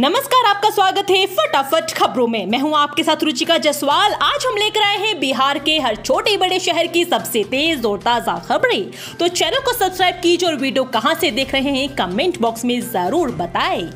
नमस्कार, आपका स्वागत है फटाफट खबरों में। मैं हूं आपके साथ रुचिका जायसवाल। आज हम लेकर आए हैं बिहार के हर छोटे बड़े शहर की सबसे तेज और ताजा खबरें। तो चैनल को सब्सक्राइब कीजिए और वीडियो कहां से देख रहे हैं कमेंट बॉक्स में जरूर बताएं।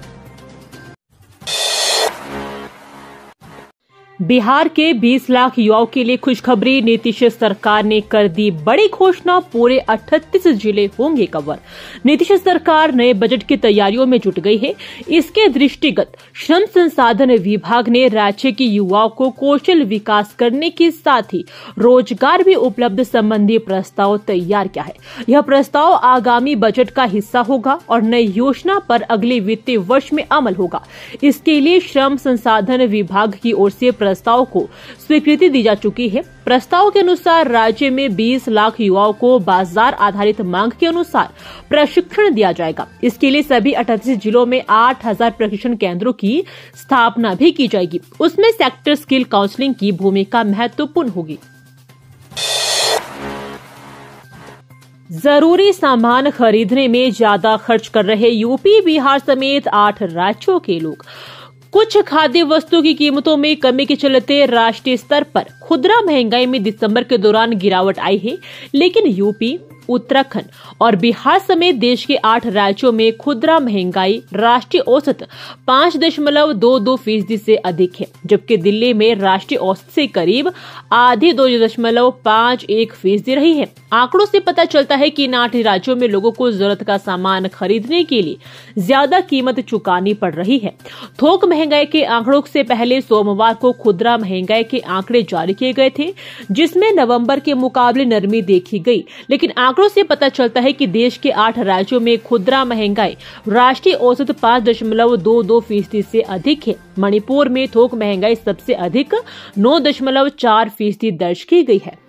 बिहार के 20 लाख युवाओं के लिए खुशखबरी। नीतीश सरकार ने कर दी बड़ी घोषणा, पूरे 38 जिले होंगे कवर। नीतीश सरकार नए बजट की तैयारियों में जुट गई है। इसके दृष्टिगत श्रम संसाधन विभाग ने राज्य के युवाओं को कौशल विकास करने के साथ ही रोजगार भी उपलब्ध संबंधी प्रस्ताव तैयार किया है। यह प्रस्ताव आगामी बजट का हिस्सा होगा और नई योजना पर अगले वित्तीय वर्ष में अमल होगा। इसके लिए श्रम संसाधन विभाग की ओर से प्रस्ताव को स्वीकृति दी जा चुकी है। प्रस्ताव के अनुसार राज्य में 20 लाख युवाओं को बाजार आधारित मांग के अनुसार प्रशिक्षण दिया जाएगा। इसके लिए सभी 38 जिलों में 8000 प्रशिक्षण केंद्रों की स्थापना भी की जाएगी। उसमें सेक्टर स्किल काउंसलिंग की भूमिका महत्वपूर्ण होगी। जरूरी सामान खरीदने में ज्यादा खर्च कर रहे यूपी, बिहार समेत 8 राज्यों के लोग। कुछ खाद्य वस्तुओं की कीमतों में कमी के चलते राष्ट्रीय स्तर पर खुदरा महंगाई में दिसंबर के दौरान गिरावट आई है, लेकिन यूपी, उत्तराखंड और बिहार समेत देश के 8 राज्यों में खुदरा महंगाई राष्ट्रीय औसत 5.22% से अधिक है, जबकि दिल्ली में राष्ट्रीय औसत से करीब आधी 2.51% रही है। आंकड़ों से पता चलता है कि इन 8 राज्यों में लोगों को जरूरत का सामान खरीदने के लिए ज्यादा कीमत चुकानी पड़ रही है। थोक महंगाई के आंकड़ों से पहले सोमवार को खुदरा महंगाई के आंकड़े जारी किए गए थे, जिसमें नवंबर के मुकाबले नरमी देखी गई, लेकिन आंकड़ों से पता चलता है कि देश के 8 राज्यों में खुदरा महंगाई राष्ट्रीय औसत 5.22% से अधिक है। मणिपुर में थोक महंगाई सबसे अधिक 9.4% दर्ज की गई है।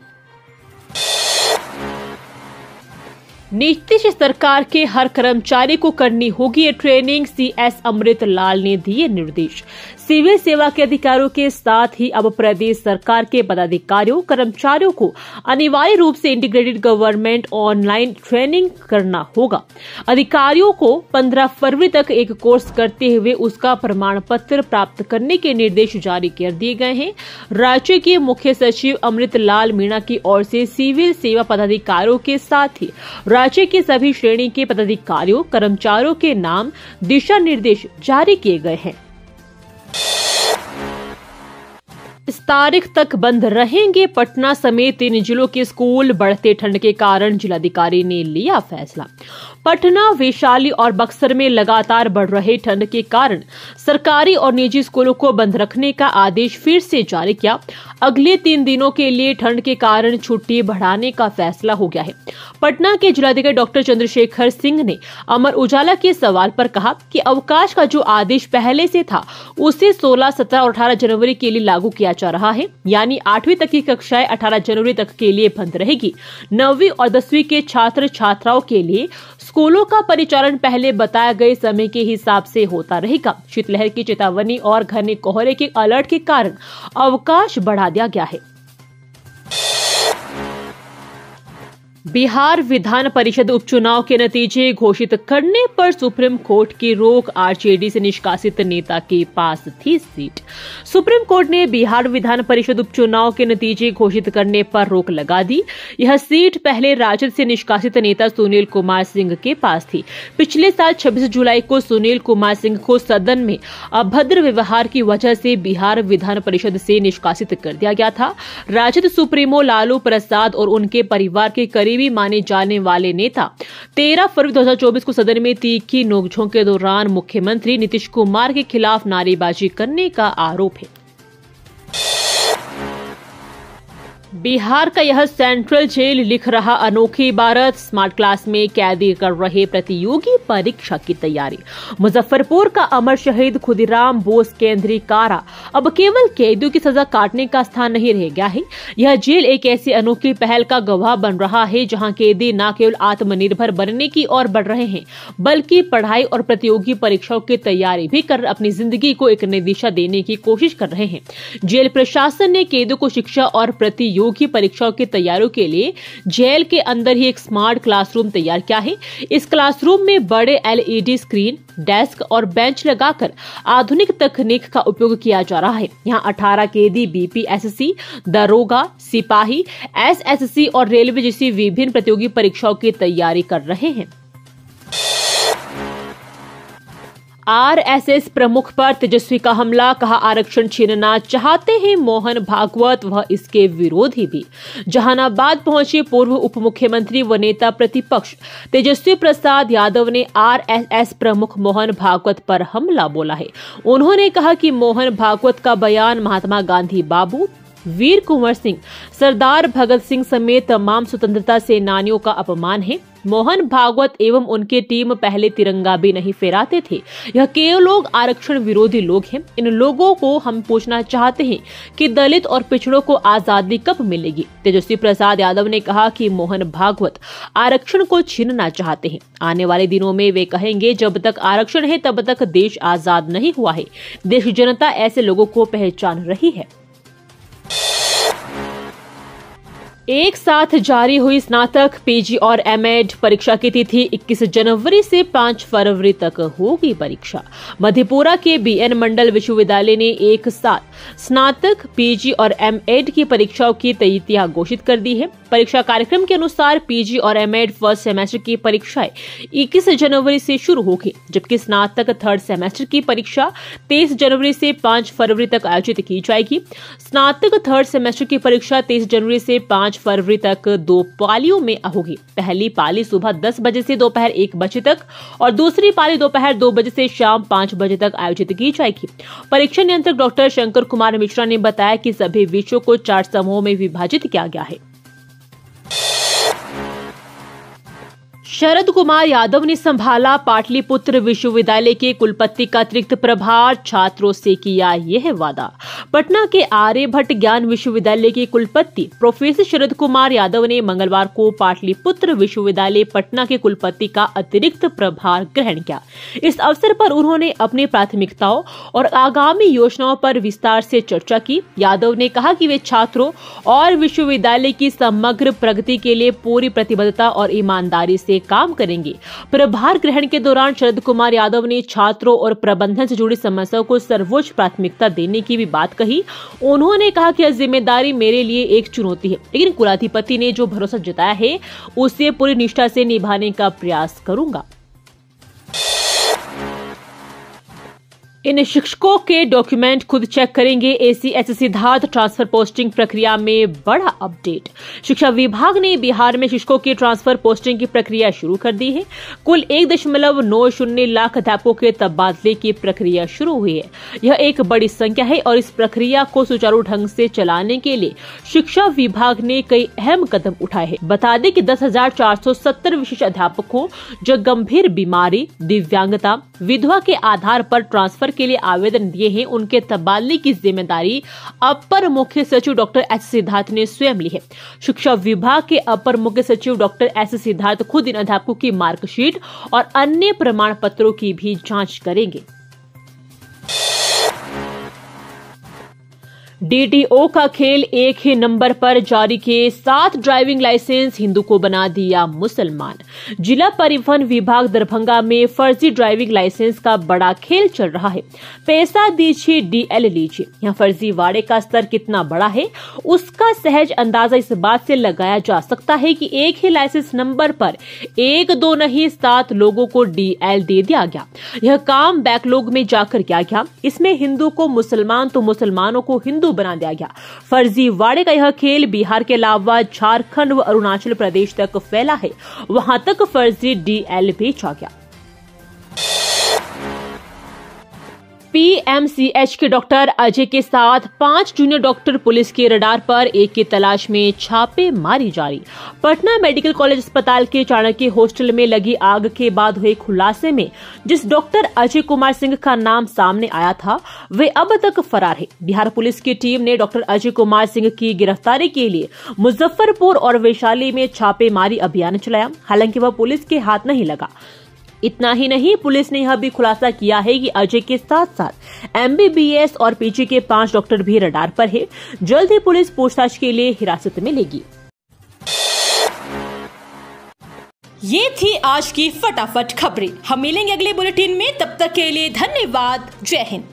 नीतीश सरकार के हर कर्मचारी को करनी होगी ट्रेनिंग, CS अमृत लाल ने दिए निर्देश। सिविल सेवा के अधिकारियों के साथ ही अब प्रदेश सरकार के पदाधिकारियों, कर्मचारियों को अनिवार्य रूप से इंटीग्रेटेड गवर्नमेंट ऑनलाइन ट्रेनिंग करना होगा। अधिकारियों को 15 फरवरी तक एक कोर्स करते हुए उसका प्रमाण पत्र प्राप्त करने के निर्देश जारी कर दिए गए हैं। राज्य के मुख्य सचिव अमृत लाल मीणा की ओर से सिविल सेवा पदाधिकारियों के साथ ही राज्य के सभी श्रेणी के पदाधिकारियों, कर्मचारियों के नाम दिशा निर्देश जारी किए गए हैं। इस तारीख तक बंद रहेंगे पटना समेत 3 जिलों के स्कूल। बढ़ते ठंड के कारण जिलाधिकारी ने लिया फैसला। पटना, वैशाली और बक्सर में लगातार बढ़ रहे ठंड के कारण सरकारी और निजी स्कूलों को बंद रखने का आदेश फिर से जारी किया। अगले 3 दिनों के लिए ठंड के कारण छुट्टी बढ़ाने का फैसला हो गया है। पटना के जिलाधिकारी डॉक्टर चंद्रशेखर सिंह ने अमर उजाला के सवाल पर कहा कि अवकाश का जो आदेश पहले से था उसे 16, 17 और 18 जनवरी के लिए लागू किया जा रहा है, यानी 8वीं तक की कक्षाएं 18 जनवरी तक के लिए बंद रहेगी। 9वीं और 10वीं के छात्र छात्राओं के लिए स्कूलों का परिचालन पहले बताए गए समय के हिसाब से होता रहेगा। शीतलहर की चेतावनी और घने कोहरे के अलर्ट के कारण अवकाश बढ़ा दिया गया है। बिहार विधान परिषद उपचुनाव के नतीजे घोषित करने पर सुप्रीम कोर्ट की रोक। आरजेडी से निष्कासित नेता के पास थी सीट। सुप्रीम कोर्ट ने बिहार विधान परिषद उपचुनाव के नतीजे घोषित करने पर रोक लगा दी। यह सीट पहले राजद से निष्कासित नेता सुनील कुमार सिंह के पास थी। पिछले साल 26 जुलाई को सुनील कुमार सिंह को सदन में अभद्र व्यवहार की वजह से बिहार विधान परिषद से निष्कासित कर दिया गया था। राजद सुप्रीमो लालू प्रसाद और उनके परिवार के करीबी माने जाने वाले नेता 13 फरवरी 2024 को सदन में तीखी नोकझोंक के दौरान मुख्यमंत्री नीतीश कुमार के खिलाफ नारेबाजी करने का आरोप है। बिहार का यह सेंट्रल जेल लिख रहा अनोखी इबारत। स्मार्ट क्लास में कैदी कर रहे प्रतियोगी परीक्षा की तैयारी। मुजफ्फरपुर का अमर शहीद खुदीराम बोस केंद्रीय कारा अब केवल कैदियों की सजा काटने का स्थान नहीं रह गया है। यह जेल एक ऐसी अनोखी पहल का गवाह बन रहा है जहां कैदी न केवल आत्मनिर्भर बनने की ओर बढ़ रहे हैं, बल्कि पढ़ाई और प्रतियोगी परीक्षाओं की तैयारी भी कर अपनी जिंदगी को एक नई दिशा देने की कोशिश कर रहे हैं। जेल प्रशासन ने कैदियों को शिक्षा और प्रतियोगी प्रतियोगी परीक्षाओं की तैयारियों के लिए जेल के अंदर ही एक स्मार्ट क्लासरूम तैयार किया है। इस क्लासरूम में बड़े LED स्क्रीन, डेस्क और बेंच लगाकर आधुनिक तकनीक का उपयोग किया जा रहा है। यहाँ 18 कैदी BPSC, दरोगा, सिपाही, SSC और रेलवे जैसी विभिन्न प्रतियोगी परीक्षाओं की तैयारी कर रहे हैं। RSS प्रमुख पर तेजस्वी का हमला, कहा आरक्षण छीनना चाहते हैं मोहन भागवत व इसके विरोधी भी। जहानाबाद पहुंचे पूर्व उप मुख्यमंत्री व नेता प्रतिपक्ष तेजस्वी प्रसाद यादव ने RSS प्रमुख मोहन भागवत पर हमला बोला है। उन्होंने कहा कि मोहन भागवत का बयान महात्मा गांधी बाबू, वीर कुंवर सिंह, सरदार भगत सिंह समेत तमाम स्वतंत्रता सेनानियों का अपमान है। मोहन भागवत एवं उनकी टीम पहले तिरंगा भी नहीं फहराते थे। यह केवल लोग आरक्षण विरोधी लोग हैं। इन लोगों को हम पूछना चाहते हैं कि दलित और पिछड़ों को आजादी कब मिलेगी। तेजस्वी प्रसाद यादव ने कहा कि मोहन भागवत आरक्षण को छीनना चाहते हैं। आने वाले दिनों में वे कहेंगे जब तक आरक्षण है तब तक देश आजाद नहीं हुआ है। देश की जनता ऐसे लोगों को पहचान रही है। एक साथ जारी हुई स्नातक, PG और MAd परीक्षा की तिथि 21 जनवरी से 5 फरवरी तक होगी परीक्षा। मधेपुरा के BN मंडल विश्वविद्यालय ने एक साथ स्नातक, PG और MAd की परीक्षाओं की तिथियां घोषित कर दी है। परीक्षा कार्यक्रम के अनुसार PG और MAd फर्स्ट सेमेस्टर की परीक्षाएं 21 जनवरी से शुरू होगी, जबकि स्नातक थर्ड सेमेस्टर की परीक्षा 23 जनवरी से 5 फरवरी तक आयोजित की जाएगी। स्नातक थर्ड सेमेस्टर की परीक्षा 23 जनवरी से 5 फरवरी तक 2 पालियों में होगी। पहली पाली सुबह 10 बजे से दोपहर 1 बजे तक और दूसरी पाली दोपहर 2 बजे से शाम 5 बजे तक आयोजित की जाएगी। परीक्षा नियंत्रक डॉक्टर शंकर कुमार मिश्रा ने बताया कि सभी विषयों को 4 समूहों में विभाजित किया गया है। शरद कुमार यादव ने संभाला पाटलिपुत्र विश्वविद्यालय के कुलपति का अतिरिक्त प्रभार, छात्रों से किया यह वादा। पटना के आर्यभट्ट ज्ञान विश्वविद्यालय के कुलपति प्रोफेसर शरद कुमार यादव ने मंगलवार को पाटलिपुत्र विश्वविद्यालय पटना के कुलपति का अतिरिक्त प्रभार ग्रहण किया। इस अवसर पर उन्होंने अपनी प्राथमिकताओं और आगामी योजनाओं पर विस्तार से चर्चा की। यादव ने कहा कि वे छात्रों और विश्वविद्यालय की समग्र प्रगति के लिए पूरी प्रतिबद्धता और ईमानदारी से काम करेंगे। प्रभार ग्रहण के दौरान शरद कुमार यादव ने छात्रों और प्रबंधन से जुड़ी समस्याओं को सर्वोच्च प्राथमिकता देने की भी बात कही। उन्होंने कहा कि यह जिम्मेदारी मेरे लिए एक चुनौती है, लेकिन कुलाधिपति ने जो भरोसा जताया है उसे पूरी निष्ठा से निभाने का प्रयास करूंगा। इन शिक्षकों के डॉक्यूमेंट खुद चेक करेंगे ACS सिद्धार्थ। ट्रांसफर पोस्टिंग प्रक्रिया में बड़ा अपडेट। शिक्षा विभाग ने बिहार में शिक्षकों की ट्रांसफर पोस्टिंग की प्रक्रिया शुरू कर दी है। कुल 1.90 लाख अध्यापकों के तबादले की प्रक्रिया शुरू हुई है। यह एक बड़ी संख्या है और इस प्रक्रिया को सुचारू ढंग से चलाने के लिए शिक्षा विभाग ने कई अहम कदम उठाए हैं। बता दें कि 10,470 विशेष अध्यापकों जो गंभीर बीमारी, दिव्यांगता, विधवा के आधार पर ट्रांसफर के लिए आवेदन दिए हैं, उनके तबादले की जिम्मेदारी अपर मुख्य सचिव डॉक्टर एच सिद्धार्थ ने स्वयं ली है। शिक्षा विभाग के अपर मुख्य सचिव डॉक्टर एस सिद्धार्थ खुद इन अध्यापकों की मार्कशीट और अन्य प्रमाण पत्रों की भी जांच करेंगे। DTO का खेल एक ही नंबर पर जारी किए 7 ड्राइविंग लाइसेंस, हिंदू को बना दिया मुसलमान। जिला परिवहन विभाग दरभंगा में फर्जी ड्राइविंग लाइसेंस का बड़ा खेल चल रहा है। पैसा दीजिए DL लीजिए। यहाँ फर्जीवाड़े का स्तर कितना बड़ा है उसका सहज अंदाजा इस बात से लगाया जा सकता है कि एक ही लाइसेंस नंबर पर 1-2 नहीं 7 लोगों को DL दे दिया गया। यह काम बैकलॉग में जाकर किया गया। इसमें हिंदू को मुसलमान तो मुसलमानों को हिंदू बना दिया गया। फर्जीवाड़े का यह खेल बिहार के अलावा झारखंड व अरुणाचल प्रदेश तक फैला है। वहां तक फर्जी DL बेचा गया। PMCH के डॉक्टर अजय के साथ 5 जूनियर डॉक्टर पुलिस के रडार पर, एक की तलाश में छापेमारी जारी। पटना मेडिकल कॉलेज अस्पताल के चाणक्य हॉस्टल में लगी आग के बाद हुए खुलासे में जिस डॉक्टर अजय कुमार सिंह का नाम सामने आया था वे अब तक फरार है। बिहार पुलिस की टीम ने डॉक्टर अजय कुमार सिंह की गिरफ्तारी के लिए मुजफ्फरपुर और वैशाली में छापेमारी अभियान चलाया। हालांकि वह पुलिस के हाथ नहीं लगा। इतना ही नहीं, पुलिस ने यह भी खुलासा किया है कि अजय के साथ साथ MBBS और PG के 5 डॉक्टर भी रडार पर है। जल्द ही पुलिस पूछताछ के लिए हिरासत में लेगी। ये थी आज की फटाफट खबरें। हम मिलेंगे अगले बुलेटिन में, तब तक के लिए धन्यवाद। जय हिंद।